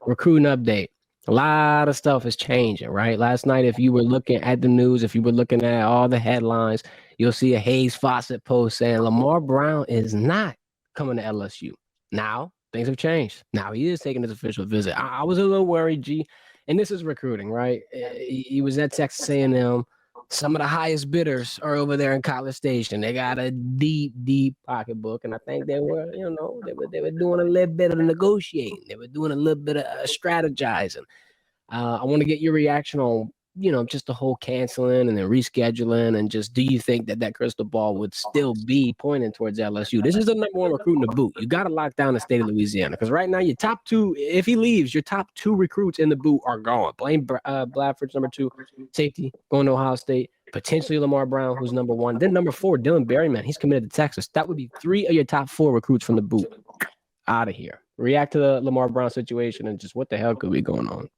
recruiting update. A lot of stuff is changing, right? Last night, if you were looking at the news, if you were looking at all the headlines, you'll see a Hayes Fawcett post saying Lamar Brown is not coming to LSU. Now, things have changed. Now he is taking his official visit. I was a little worried, G, and this is recruiting, right? He was at Texas A&M. Some of the highest bidders are over there in College Station. They got a deep, deep pocketbook, and I think they were, they were doing a little bit of negotiating. They were doing a little bit of strategizing. I want to get your reaction on, just the whole canceling and then rescheduling, and just, do you think that crystal ball would still be pointing towards LSU? This is the number one recruit in the boot. You got to lock down the state of Louisiana, because right now your top two, if he leaves, your top two recruits in the boot are gone. Blaine Bradford's number two, safety, going to Ohio State. Potentially Lamar Brown, who's number one. Then number four, Dylan Berryman. He's committed to Texas. That would be three of your top four recruits from the boot out of here. React to the Lamar Brown situation and just what the hell could be going on?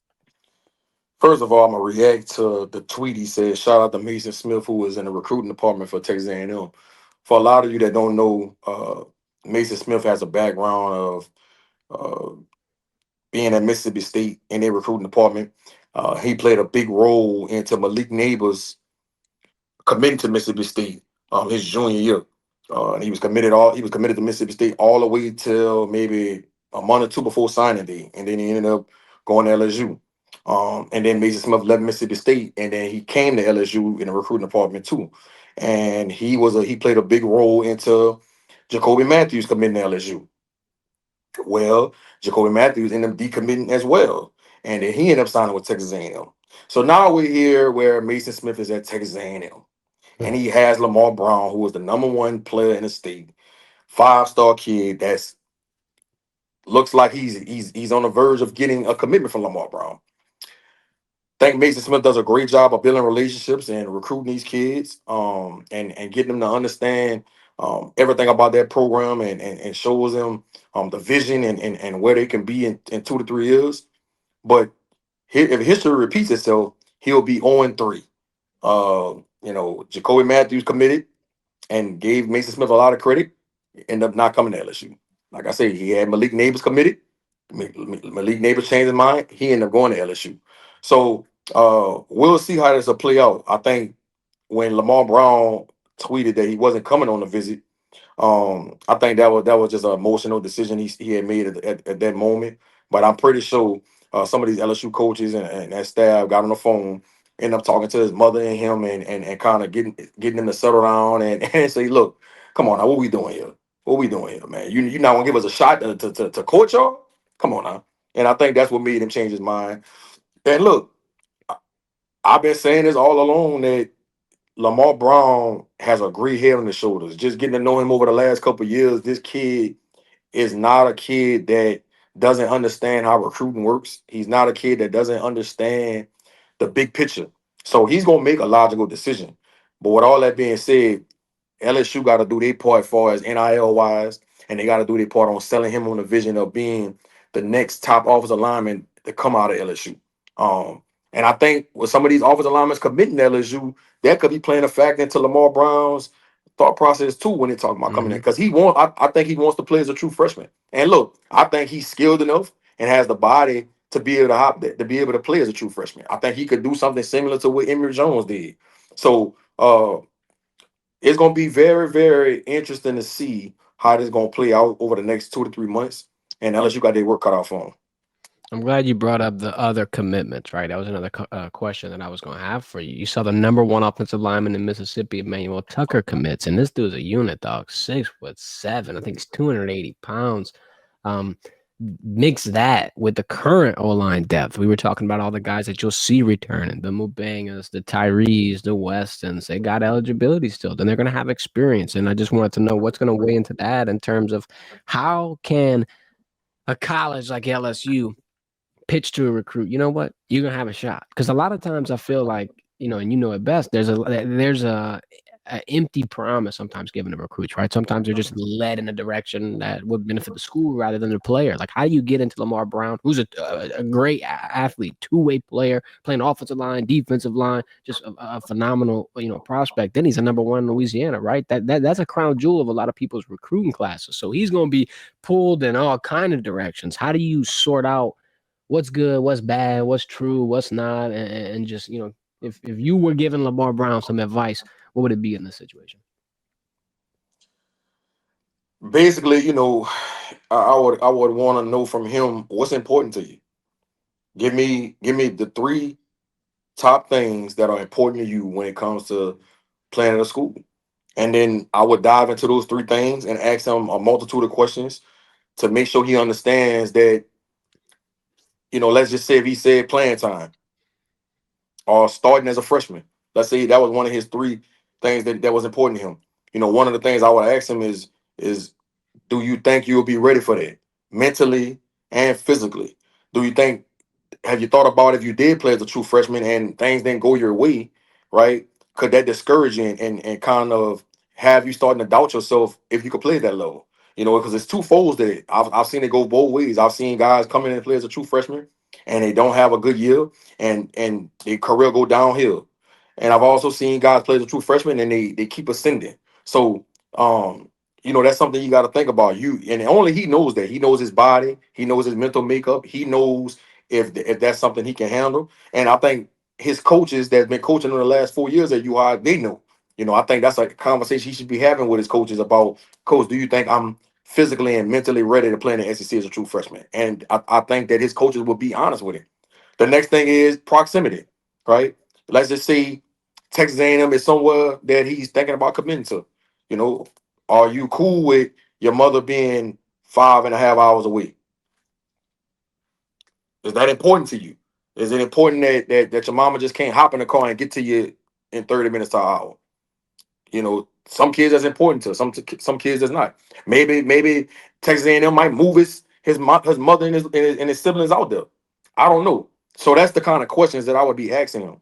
First of all, I'm gonna react to the tweet he said. Shout out to Mason Smith, who was in the recruiting department for Texas A&M. For a lot of you that don't know, Mason Smith has a background of being at Mississippi State in their recruiting department. He played a big role into Malik Neighbors committing to Mississippi State his junior year. And he was committed to Mississippi State all the way till maybe a month or two before signing day, and then he ended up going to LSU. And then Mason Smith left Mississippi State, and then he came to LSU in the recruiting department too. And he played a big role into Jacoby Matthews committing to LSU. Well, Jacoby Matthews ended up decommitting as well, and then he ended up signing with Texas A&M. So now we're here where Mason Smith is at Texas A&M, and he has Lamar Brown, who was the number one player in the state, 5-star kid that's looks like he's on the verge of getting a commitment from Lamar Brown. I think Mason Smith does a great job of building relationships and recruiting these kids, and getting them to understand everything about that program, and shows them the vision and where they can be in 2 to 3 years. But if history repeats itself, he'll be 0-3. Jacoby Matthews committed and gave Mason Smith a lot of credit, ended up not coming to LSU. Like I said, he had Malik Neighbors committed. Malik Neighbors changed his mind. He ended up going to LSU. So we'll see how this will play out. I think when Lamar Brown tweeted that he wasn't coming on the visit, I think that was just an emotional decision he had made at that moment. But I'm pretty sure some of these LSU coaches and that staff got on the phone, ended up talking to his mother and him, and kind of getting him to settle down and say, look, come on now, what we doing here? What we doing here, man? You not gonna give us a shot to court y'all? Come on now. And I think that's what made him change his mind. And look, I've been saying this all along, that Lamar Brown has a great head on his shoulders. Just getting to know him over the last couple of years, this kid is not a kid that doesn't understand how recruiting works. He's not a kid that doesn't understand the big picture. So he's going to make a logical decision. But with all that being said, LSU got to do their part as far as NIL wise, and they got to do their part on selling him on the vision of being the next top offensive lineman to come out of LSU. And I think with some of these offensive linemen committing to LSU, that could be playing a factor into Lamar Brown's thought process too when they talk about coming in, because I think he wants to play as a true freshman. And look, I think he's skilled enough and has the body to be able to be able to play as a true freshman. I think he could do something similar to what Emory Jones did. So it's going to be very, very interesting to see how this is going to play out over the next 2 to 3 months. And LSU got their work cut out for them. I'm glad you brought up the other commitments, right? That was another question that I was going to have for you. You saw the number one offensive lineman in Mississippi, Emmanuel Tucker, commits, and this dude's a unit, dog. 6'7". I think he's 280 pounds. Mix that with the current O-line depth. We were talking about all the guys that you'll see returning, the Mubangas, the Tyrees, the Westons. They got eligibility still. Then they're going to have experience. And I just wanted to know what's going to weigh into that in terms of how can a college like LSU pitch to a recruit, you know what, you're gonna have a shot. Because a lot of times I feel like, and you know it best, there's a empty promise sometimes given to recruits, right? Sometimes they're just led in a direction that would benefit the school rather than the player. Like, how do you get into Lamar Brown, who's a great athlete, two-way player, playing offensive line, defensive line, just a phenomenal prospect. Then he's a number one in Louisiana, right? That's a crown jewel of a lot of people's recruiting classes. So he's going to be pulled in all kind of directions. How do you sort out what's good, what's bad, what's true, what's not, and just if you were giving Lamar Brown some advice, what would it be in this situation? Basically, I would want to know from him what's important to you. Give me the three top things that are important to you when it comes to planning a school. And then I would dive into those three things and ask him a multitude of questions to make sure he understands that, let's just say if he said playing time or starting as a freshman. Let's say that was one of his three things that was important to him. One of the things I would ask him is do you think you'll be ready for that mentally and physically? Do you think Have you thought about if you did play as a true freshman and things didn't go your way, right? Could that discourage you and kind of have you starting to doubt yourself if you could play that level? Because it's two folds that I've seen it go both ways. I've seen guys come in and play as a true freshman and they don't have a good year and their career go downhill. And I've also seen guys play as a true freshman and they keep ascending. So that's something you got to think about. And only he knows that. He knows his body, he knows his mental makeup, he knows if that's something he can handle. And I think his coaches that's been coaching in the last 4 years at UI, they know. I think that's a conversation he should be having with his coaches about, Coach, do you think I'm physically and mentally ready to play in the SEC as a true freshman? And I think that his coaches will be honest with him. The next thing is proximity, right? Let's just say Texas A&M is somewhere that he's thinking about committing to. You know, are you cool with your mother being 5.5 hours away? Is that important to you? Is it important that your mama just can't hop in the car and get to you in 30 minutes to an hour? Some kids that's important to, some kids that's not. Maybe Texas A&M might move his mother and his siblings out there. I don't know. So that's the kind of questions that I would be asking him.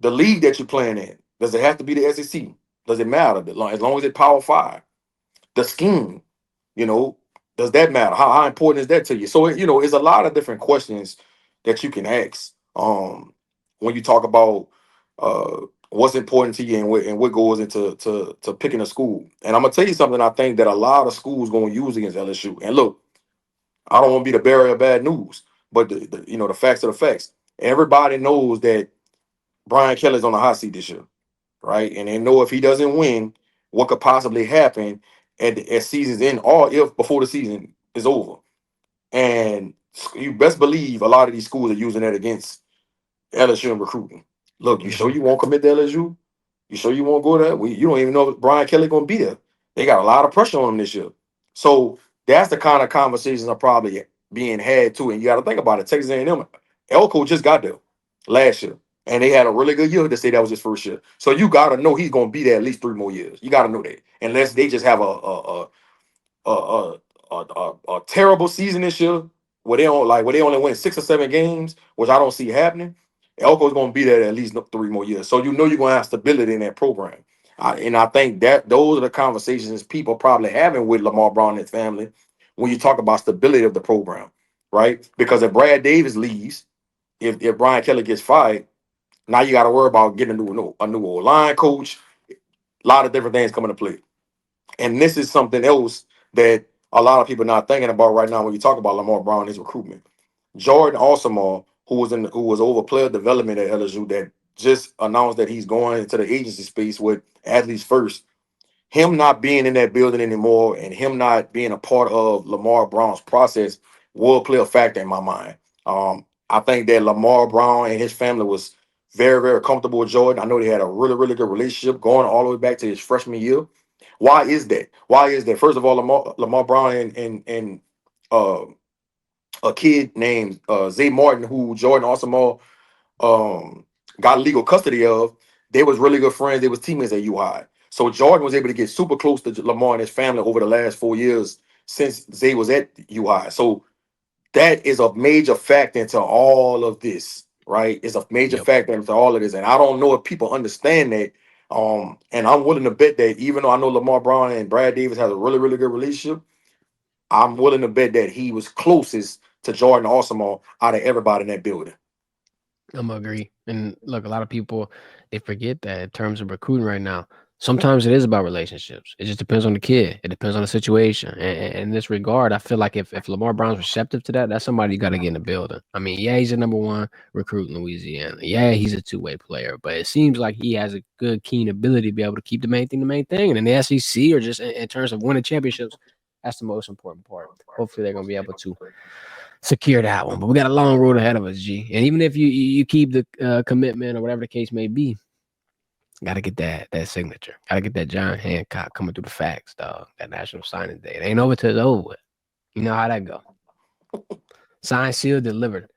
The league that you're playing in, does it have to be the SEC? Does it matter? As long as it's Power Five. The scheme, you know, does that matter? How important is that to you? So it's a lot of different questions that you can ask when you talk about what's important to you and what goes into to picking a school. And I'm gonna tell you something. I think that a lot of schools gonna use against LSU. And look, I don't want to be the bearer of bad news, but the facts are the facts. Everybody knows that Brian Kelly's on the hot seat this year, right? And they know if he doesn't win, what could possibly happen at season's end, or if before the season is over. And you best believe a lot of these schools are using that against LSU in recruiting. Look, you sure Hmm. you won't commit to LSU? You sure you won't go there? You don't even know if Brian Kelly gonna be there. They got a lot of pressure on him this year. So that's the kind of conversations are probably being had too. And you got to think about it. Texas A&M, Elko just got there last year, and they had a really good year to say that was his first year. So you got to know he's gonna be there at least 3 more years. You got to know that, unless they just have a terrible season this year where they only win 6 or 7 games, which I don't see happening. Elko's gonna be there at least 3 more years, so you're gonna have stability in that program. And I think that those are the conversations people probably having with Lamar Brown and his family when you talk about stability of the program, right? Because if Brad Davis leaves, if Brian Kelly gets fired, now you got to worry about getting a new line coach. A lot of different things coming to play. And this is something else that a lot of people are not thinking about right now when you talk about Lamar Brown and his recruitment. Jordan Osama, who was over player development at LSU, that just announced that he's going into the agency space with Athletes First. Him not being in that building anymore and him not being a part of Lamar Brown's process will play a factor in my mind. I think that Lamar Brown and his family was very, very comfortable with Jordan. I know they had a really, really good relationship going all the way back to his freshman year. Why is that? Why is that? First of all, Lamar Brown and uh, a kid named Zay Martin, who Jordan Osama um, got legal custody of, they was really good friends. They was teammates at UI. So Jordan was able to get super close to Lamar and his family over the last 4 years since Zay was at UI. So that is a major factor into all of this, right? It's a major Yep. factor into all of this. And I don't know if people understand that. And I'm willing to bet that even though I know Lamar Brown and Brad Davis has a really, really good relationship, I'm willing to bet that he was closest to Jordan Osama out of everybody in that building. I'm gonna agree. And look, a lot of people they forget that in terms of recruiting right now, sometimes it is about relationships. It just depends on the kid. It depends on the situation. And in this regard, I feel like if Lamar Brown's receptive to that, that's somebody you got to get in the building. I mean, yeah, he's a number one recruit in Louisiana. Yeah, he's a two-way player, but it seems like he has a good, keen ability to be able to keep the main thing the main thing. And in the SEC, or just in terms of winning championships, that's the most important part. Hopefully, they're going to be able to secure that one. But we got a long road ahead of us, G. And even if you keep the commitment or whatever the case may be, got to get that signature. Got to get that John Hancock coming through the facts, dog. That National Signing Day. It ain't over till it's over with. You know how that go. Signed, sealed, delivered.